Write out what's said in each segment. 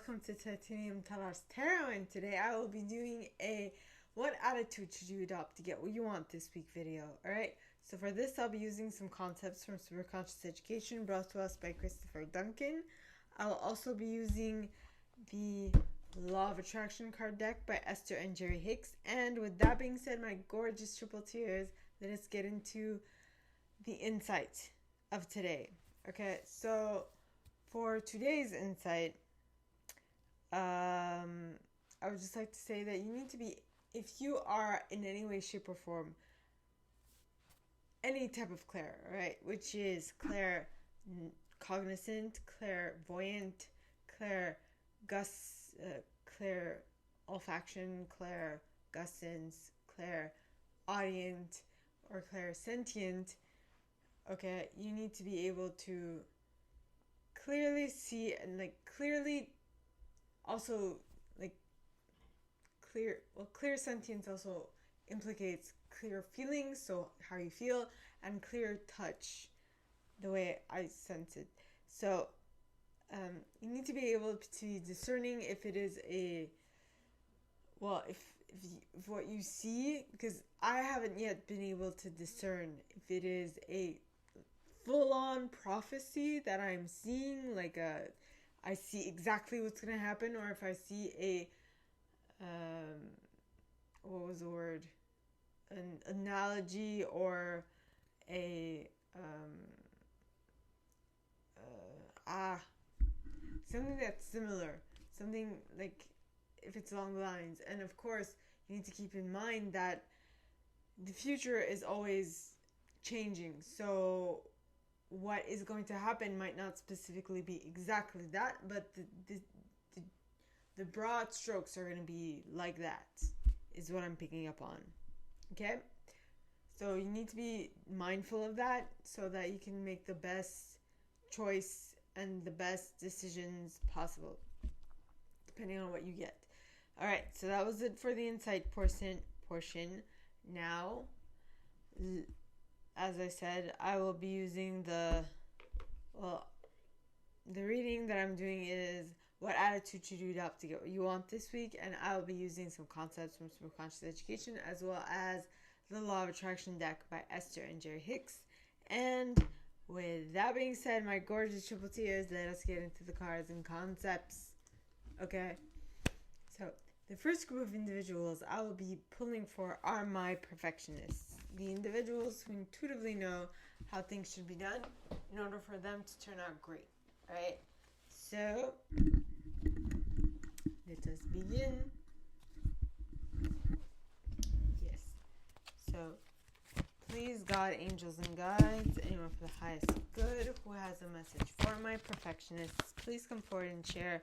welcome to Titanium Talar's Tarot, and today I will be doing a what attitude should you adopt to get what you want this week video. Alright, so for this I'll be using some concepts from Superconscious Education brought to us by Chris Duncan. I will also be using the Law of Attraction card deck by Esther and Jerry Hicks. And with that being said, my gorgeous triple tears, let us get into the insight of today. Okay, so for today's insight, I would just like to say that you need to be, if you are in any way, shape, or form, any type of clair, right, which is claircognizant, clairvoyant, clair olfaction, clairgustance, clairaudient, or clairsentient. Okay, you need to be able to clearly see and clearly also clear sentience also implicates clear feelings, so how you feel, and clear touch, the way I sense it. So you need to be able to be discerning if it is if what you see, because I haven't yet been able to discern if it is a full-on prophecy that I'm seeing, I see exactly what's going to happen, or if I see an analogy or something that's similar, something like if it's along the lines. And of course, you need to keep in mind that the future is always changing, so what is going to happen might not specifically be exactly that, but the broad strokes are going to be like that, is what I'm picking up on. Okay? So you need to be mindful of that so that you can make the best choice and the best decisions possible, depending on what you get. Alright, so that was it for the insight portion. Now, as I said, I will be using the reading that I'm doing is what attitude should you adopt to get what you want this week, and I will be using some concepts from Superconscious Education as well as the Law of Attraction deck by Esther and Jerry Hicks. And with that being said, my gorgeous triple T's, let us get into the cards and concepts. Okay, so the first group of individuals I will be pulling for are my perfectionists, the individuals who intuitively know how things should be done in order for them to turn out great. Alright, so let us begin. Yes, so please, God, angels, and guides, anyone for the highest good who has a message for my perfectionists, please come forward and share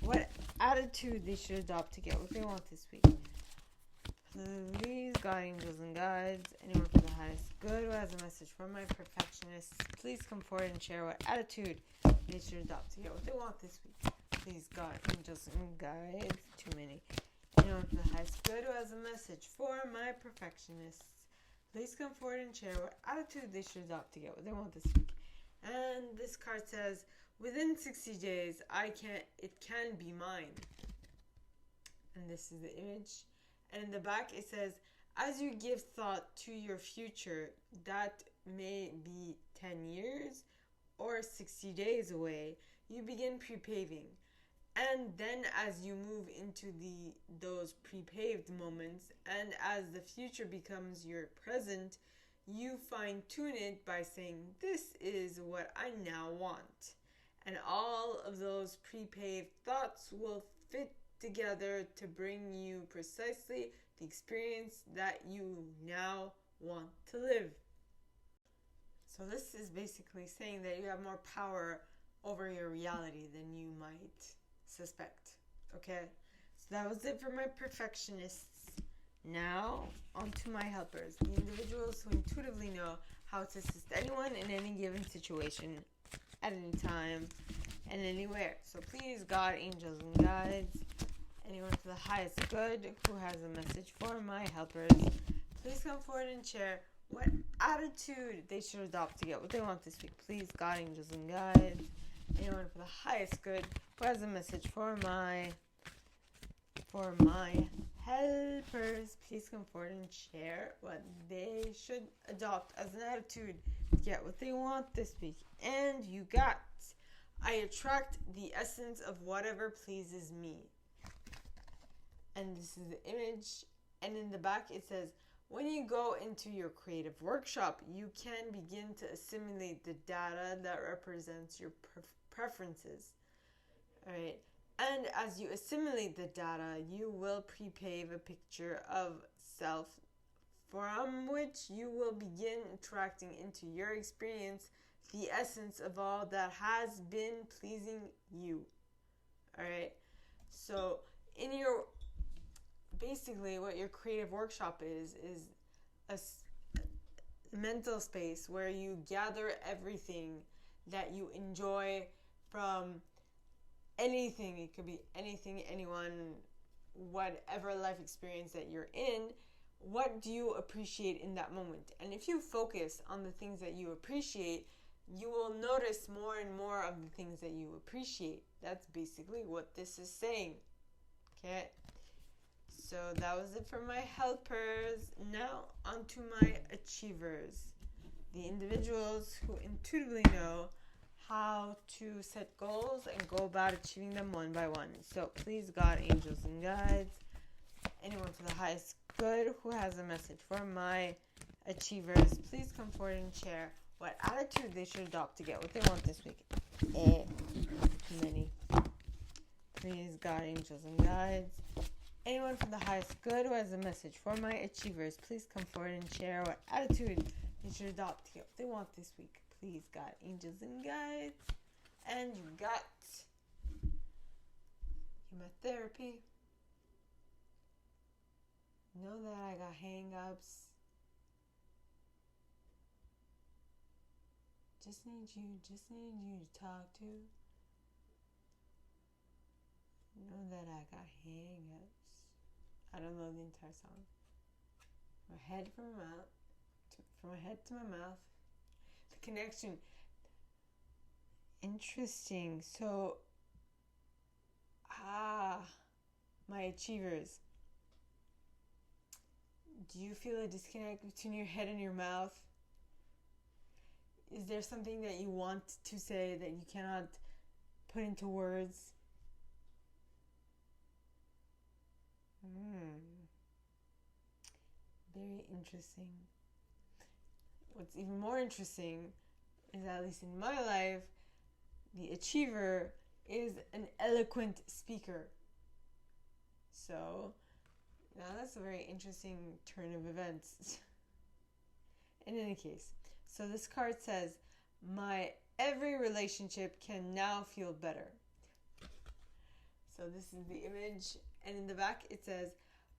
what attitude they should adopt to get what they want this week. Please, God, angels, and guides, anyone for the highest good who has a message for my perfectionists, please come forward and share what attitude they should adopt to get what they want this week. Please, God, angels, and guides, too many. Anyone for the highest good who has a message for my perfectionists, please come forward and share what attitude they should adopt to get what they want this week. And this card says, within 60 days, it can be mine. And this is the image. And in the back it says, as you give thought to your future, that may be 10 years or 60 days away, you begin pre-paving. And then as you move into those pre-paved moments, and as the future becomes your present, you fine-tune it by saying, this is what I now want. And all of those pre-paved thoughts will fit together to bring you precisely the experience that you now want to live. So this is basically saying that you have more power over your reality than you might suspect. Okay? So that was it for my perfectionists. Now, on to my helpers, the individuals who intuitively know how to assist anyone in any given situation, at any time, and anywhere. So please, God, angels, and guides, anyone for the highest good who has a message for my helpers, please come forward and share what attitude they should adopt to get what they want this week. Please, God, angels, and guides, Anyone for the highest good who has a message for my helpers, please come forward and share what they should adopt as an attitude to get what they want this week. And you got, I attract the essence of whatever pleases me. And this is the image. And in the back it says, when you go into your creative workshop, you can begin to assimilate the data that represents your preferences. All right. And as you assimilate the data, you will prepave a picture of self from which you will begin attracting into your experience the essence of all that has been pleasing you. All right. So basically what your creative workshop is a mental space where you gather everything that you enjoy from anything. It could be anything, anyone, whatever life experience that you're in. What do you appreciate in that moment? And if you focus on the things that you appreciate, you will notice more and more of the things that you appreciate. That's basically what this is saying. Okay? So that was it for my helpers. Now on to my achievers. The individuals who intuitively know how to set goals and go about achieving them one by one. So please, God, angels, and guides, anyone for the highest good who has a message for my achievers, please come forward and share what attitude they should adopt to get what they want this week. Too many. Please, God, angels, and guides, anyone for the highest good who has a message for my achievers, please come forward and share what attitude they should adopt to get what they want this week. Please, God, angels, and guides. And you got chemotherapy. Know that I got hang-ups. Just need you to talk to. Know that I got hang-ups. I don't know the entire song. From my head to my mouth. The connection. Interesting. So, my achievers. Do you feel a disconnect between your head and your mouth? Is there something that you want to say that you cannot put into words? Very interesting. What's even more interesting is, at least in my life, the achiever is an eloquent speaker. So, now that's a very interesting turn of events. In any case, so this card says, my every relationship can now feel better. So this is the image, and in the back it says,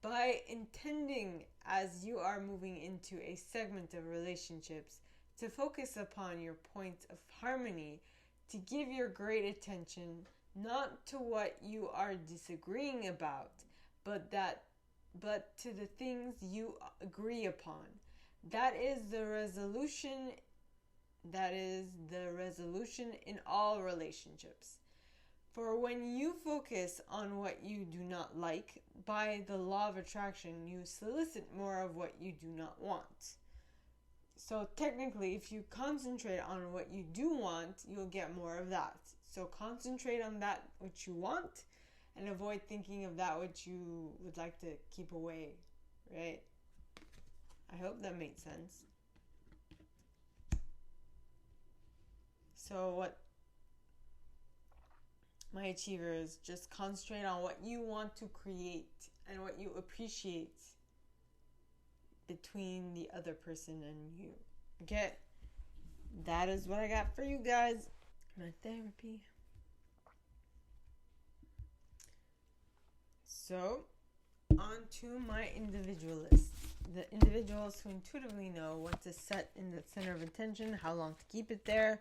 by intending as you are moving into a segment of relationships to focus upon your point of harmony, to give your great attention not to what you are disagreeing about, but to the things you agree upon. That is the resolution in all relationships. For when you focus on what you do not like, by the law of attraction, you solicit more of what you do not want. So technically, if you concentrate on what you do want, you'll get more of that. So concentrate on that which you want and avoid thinking of that which you would like to keep away, right? I hope that made sense. So what my achievers, just concentrate on what you want to create and what you appreciate between the other person and you. Okay? That is what I got for you guys. My therapy. So, on to my individualists. The individuals who intuitively know what to set in the center of attention, how long to keep it there,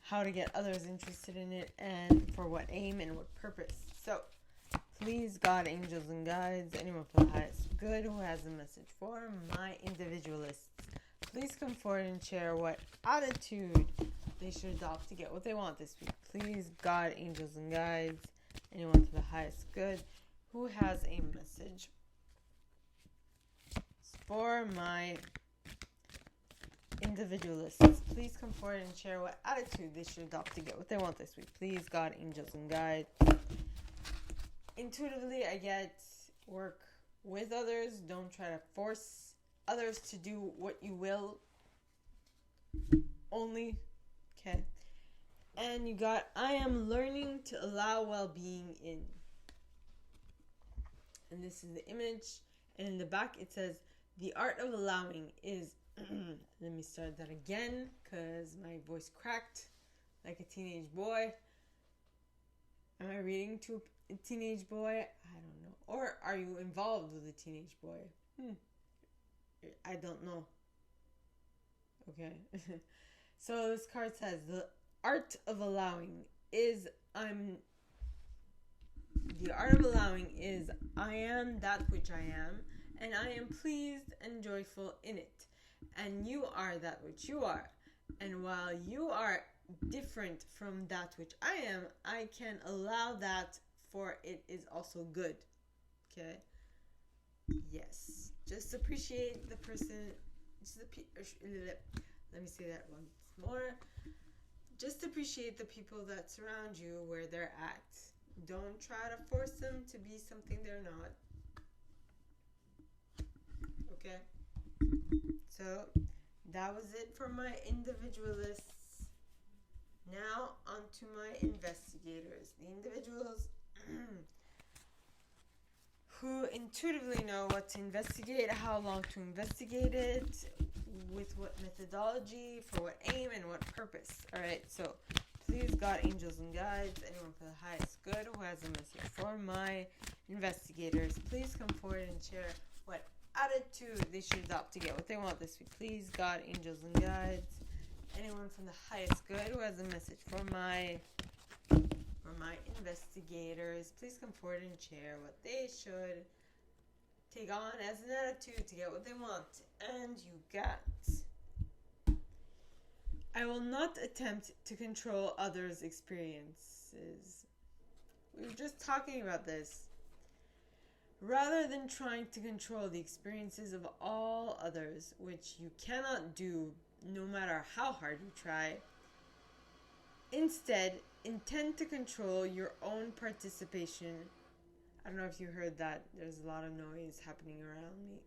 how to get others interested in it, and for what aim and what purpose. So, please, God, angels, and guides, anyone for the highest good who has a message for my individualists, please come forward and share what attitude they should adopt to get what they want this week. Please, God, angels, and guides, anyone for the highest good who has a message for my individualists. Please come forward and share what attitude they should adopt to get what they want this week. Please, God, angels, and guides. Intuitively, I get work with others. Don't try to force others to do what you will. Only. Okay. And you got, I am learning to allow well-being in. And this is the image. And in the back it says, the art of allowing is, let me start that again, because my voice cracked like a teenage boy. Am I reading to a teenage boy? I don't know. Or are you involved with a teenage boy? I don't know. Okay. So this card says, the art of allowing is, I am that which I am, and I am pleased and joyful in it. And you are that which you are. And while you are different from that which I am, I can allow that, for it is also good. Okay? Yes. Just appreciate the person. Let me say that once more. Just appreciate the people that surround you where they're at. Don't try to force them to be something they're not. Okay? So, that was it for my individualists. Now, on to my investigators. The individuals who intuitively know what to investigate, how long to investigate it, with what methodology, for what aim, and what purpose. Alright, so please, God, angels, and guides, anyone for the highest good who has a message for my investigators, please come forward and share what attitude they should adopt to get what they want this week. Please, God, angels, and guides, anyone from the highest good who has a message for my investigators, please come forward and share what they should take on as an attitude to get what they want. And you got, I will not attempt to control others' experiences. We were just talking about this. Rather than trying to control the experiences of all others, which you cannot do no matter how hard you try, instead, intend to control your own participation. I don't know if you heard that. There's a lot of noise happening around me.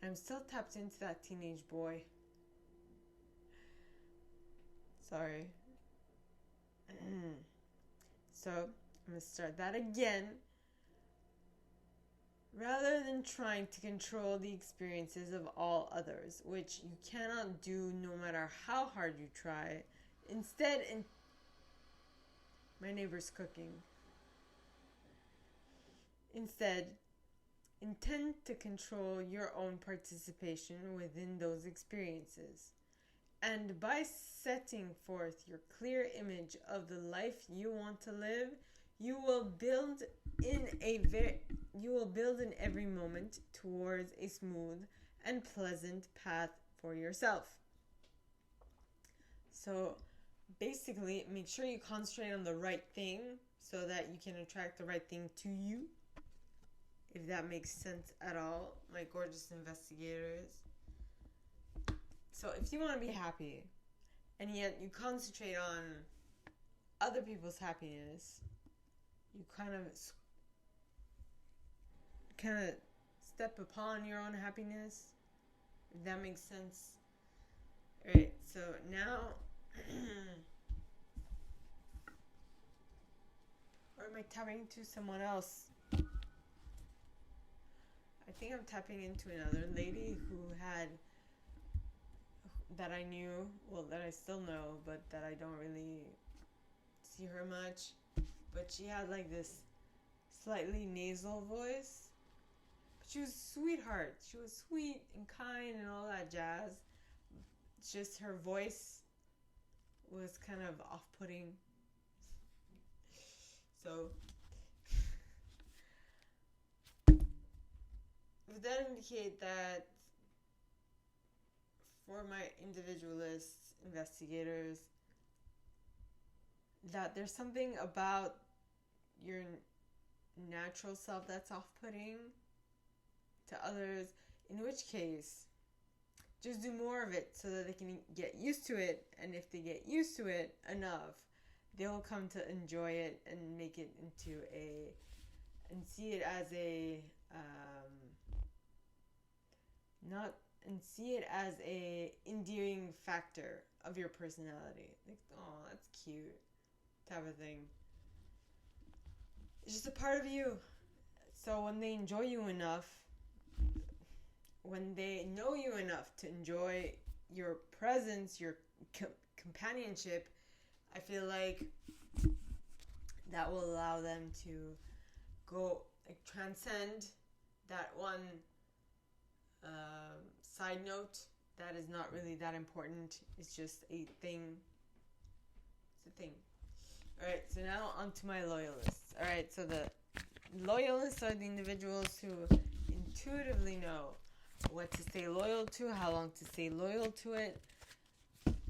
I'm still tapped into that teenage boy. Sorry. So, I'm going to start that again. Rather than trying to control the experiences of all others, which you cannot do no matter how hard you try, instead, my neighbor's cooking. Instead, intend to control your own participation within those experiences. And by setting forth your clear image of the life you want to live, you will build in every moment towards a smooth and pleasant path for yourself. So basically, make sure you concentrate on the right thing so that you can attract the right thing to you. If that makes sense at all, my gorgeous investigators. So if you want to be happy, and yet you concentrate on other people's happiness, you kind of step upon your own happiness, if that makes sense. Alright, so now, or am I tapping to someone else? I think I'm tapping into another lady that I knew, well, that I still know, but that I don't really see her much. But she had like this slightly nasal voice. But she was a sweetheart. She was sweet and kind and all that jazz. It's just her voice was kind of off-putting. So, would that indicate that for my individualists, investigators, that there's something about your natural self that's off-putting to others, in which case just do more of it so that they can get used to it. And if they get used to it enough, they'll come to enjoy it and make it into and see it as see it as a endearing factor of your personality. Like, oh, that's cute, type of thing. It's just a part of you. So when they enjoy you enough, when they know you enough to enjoy your presence, your companionship, I feel like that will allow them to go transcend that one side note that is not really that important. It's just a thing. It's a thing. Alright, so now on to my loyalists. Alright, so the loyalists are the individuals who intuitively know what to stay loyal to, how long to stay loyal to it,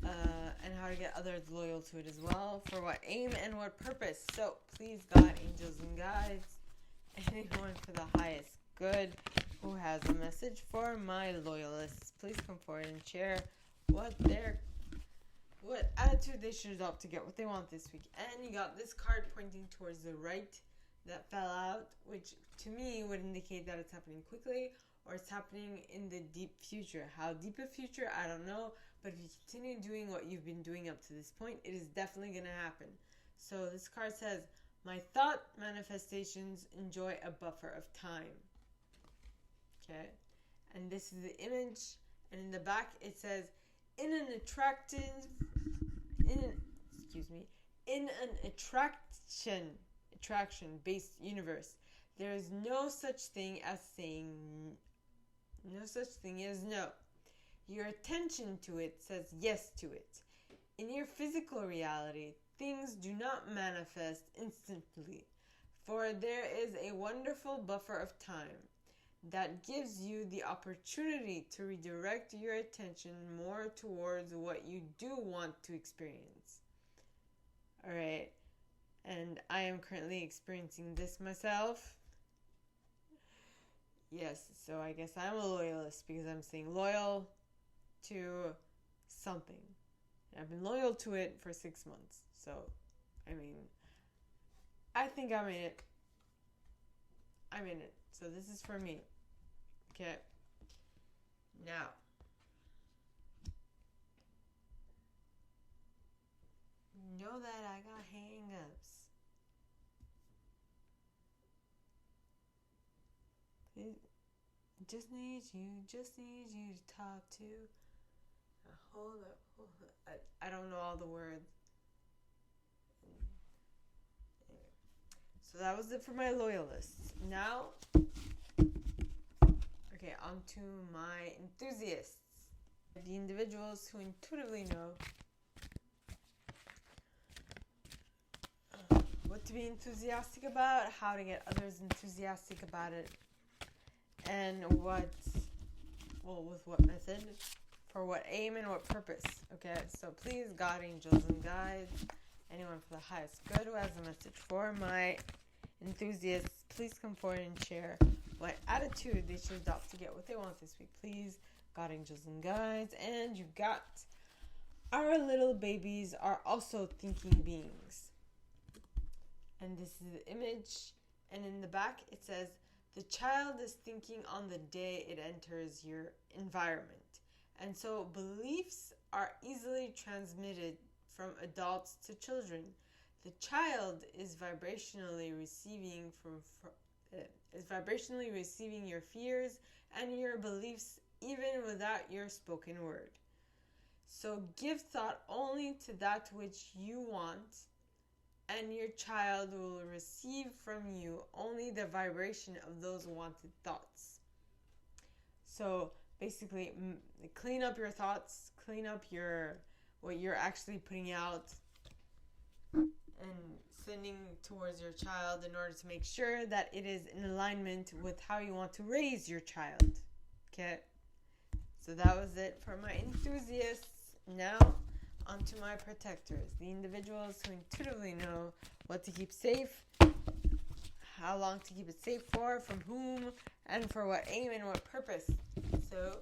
and how to get others loyal to it as well, for what aim and what purpose. So please, God, angels, and guides, anyone for the highest good who has a message for my loyalists, please come forward and share what attitude they should adopt to get what they want this week. And you got this card pointing towards the right that fell out, which to me would indicate that it's happening quickly or it's happening in the deep future. How deep a future, I don't know, but if you continue doing what you've been doing up to this point, it is definitely going to happen. So this card says, my thought manifestations enjoy a buffer of time. Okay, and this is the image, and in the back it says, in an attraction-based universe, there is no such thing as no. Your attention to it says yes to it. In your physical reality, things do not manifest instantly, for there is a wonderful buffer of time that gives you the opportunity to redirect your attention more towards what you do want to experience. Alright, and I am currently experiencing this myself. Yes, so I guess I'm a loyalist because I'm staying loyal to something. I've been loyal to it for 6 months. So, I mean, I think I'm in it. So this is for me. Okay. Now, know that I got hang-ups. Just need you to talk to. Hold up. I don't know all the words. So that was it for my loyalists. Now, okay, on to my enthusiasts. The individuals who intuitively know what to be enthusiastic about, how to get others enthusiastic about it, and with what method, for what aim and what purpose. Okay, so please, God, angels, and guides, anyone for the highest good who has a message for my enthusiasts, please come forward and share what attitude they should adopt to get what they want this week. Please, God, angels, and guides. And you got, our little babies are also thinking beings. And this is the image. And in the back, it says, the child is thinking on the day it enters your environment. And so beliefs are easily transmitted from adults to children. The child is vibrationally receiving your fears and your beliefs even without your spoken word. So give thought only to that which you want, and your child will receive from you only the vibration of those wanted thoughts. So basically, clean up your thoughts, clean up what you're actually putting out and sending towards your child in order to make sure that it is in alignment with how you want to raise your child. Okay? So that was it for my enthusiasts. Now, onto my protectors, the individuals who intuitively know what to keep safe, how long to keep it safe for, from whom, and for what aim and what purpose. So,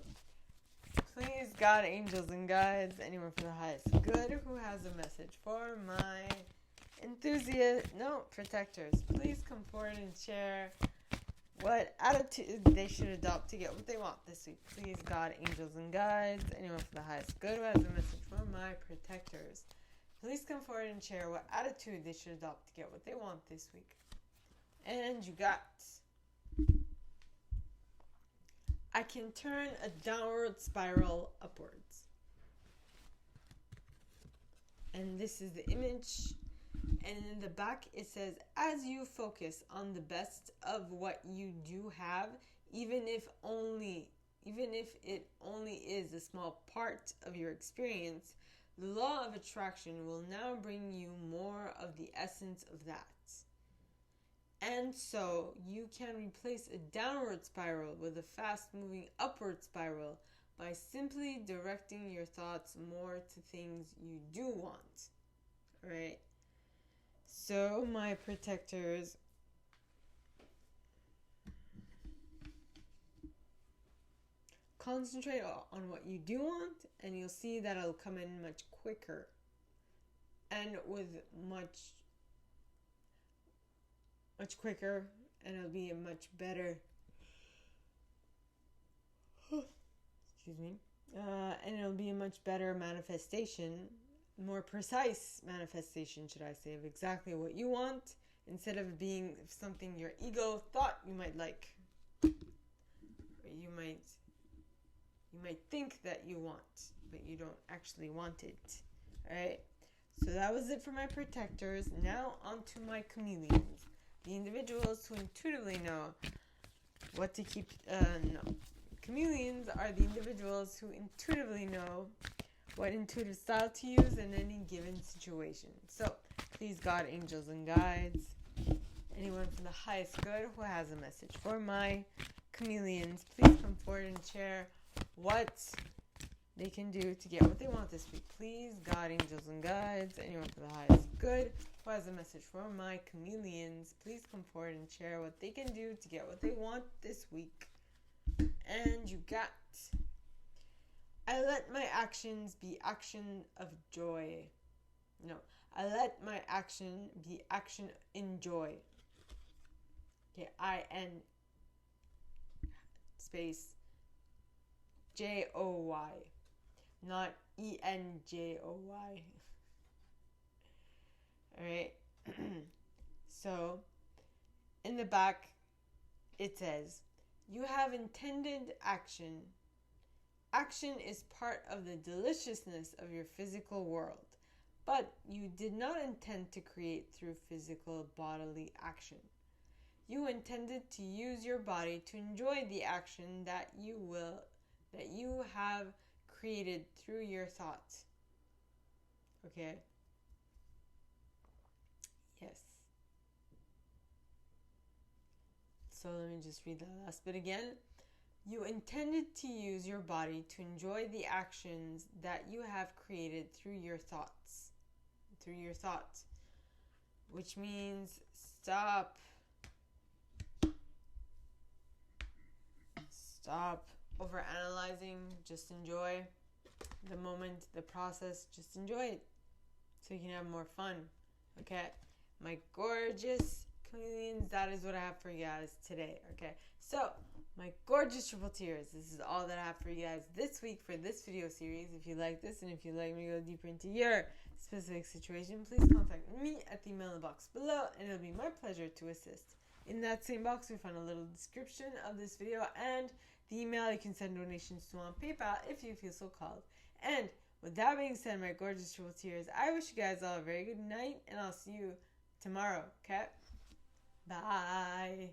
please, God, angels, and guides, anyone for the highest good who has a message for my protectors, please come forward and share what attitude they should adopt to get what they want this week. Please, God, angels, and guides, anyone for the highest good who has a message for my protectors, please come forward and share what attitude they should adopt to get what they want this week. And you got, I can turn a downward spiral upwards. And this is the image. And in the back it says, as you focus on the best of what you do have, even if it only is a small part of your experience, the law of attraction will now bring you more of the essence of that. And so you can replace a downward spiral with a fast-moving upward spiral by simply directing your thoughts more to things you do want. Right? So, my protectors, concentrate on what you do want, and you'll see that it'll come in much quicker and with much quicker, and it'll be a much better and it'll be a much better manifestation, more precise manifestation, should I say, of exactly what you want, instead of being something your ego thought you might like, or you might think that you want, but you don't actually want it. Alright, so that was it for my protectors. Now on to my chameleons, the individuals who intuitively know what to keep. Chameleons are the individuals who intuitively know what intuitive style to use in any given situation. So, please, God, angels, and guides, anyone from the highest good who has a message for my chameleons, please come forward and share what they can do to get what they want this week. Please, God, angels, and guides, anyone from the highest good who has a message for my chameleons, please come forward and share what they can do to get what they want this week. And you got, I let my actions be action of joy. No, I let my action be action in joy. Okay, I-N space J-O-Y, not E-N-J-O-Y. Alright, so in the back it says, you have intended action. Action is part of the deliciousness of your physical world, but you did not intend to create through physical bodily action. You intended to use your body to enjoy the action that you have created through your thoughts. Okay? Yes. So let me just read that last bit again. You intended to use your body to enjoy the actions that you have created through your thoughts. Which means stop overanalyzing. Just enjoy the moment, the process. Just enjoy it so you can have more fun. Okay? My gorgeous chameleons, that is what I have for you guys today. Okay? So, my gorgeous triple tears, this is all that I have for you guys this week for this video series. If you like this and if you'd like me to go deeper into your specific situation, please contact me at the email in the box below, and it'll be my pleasure to assist. In that same box, we find a little description of this video and the email you can send donations to on PayPal if you feel so called. And with that being said, my gorgeous triple tears, I wish you guys all a very good night, and I'll see you tomorrow, okay? Bye.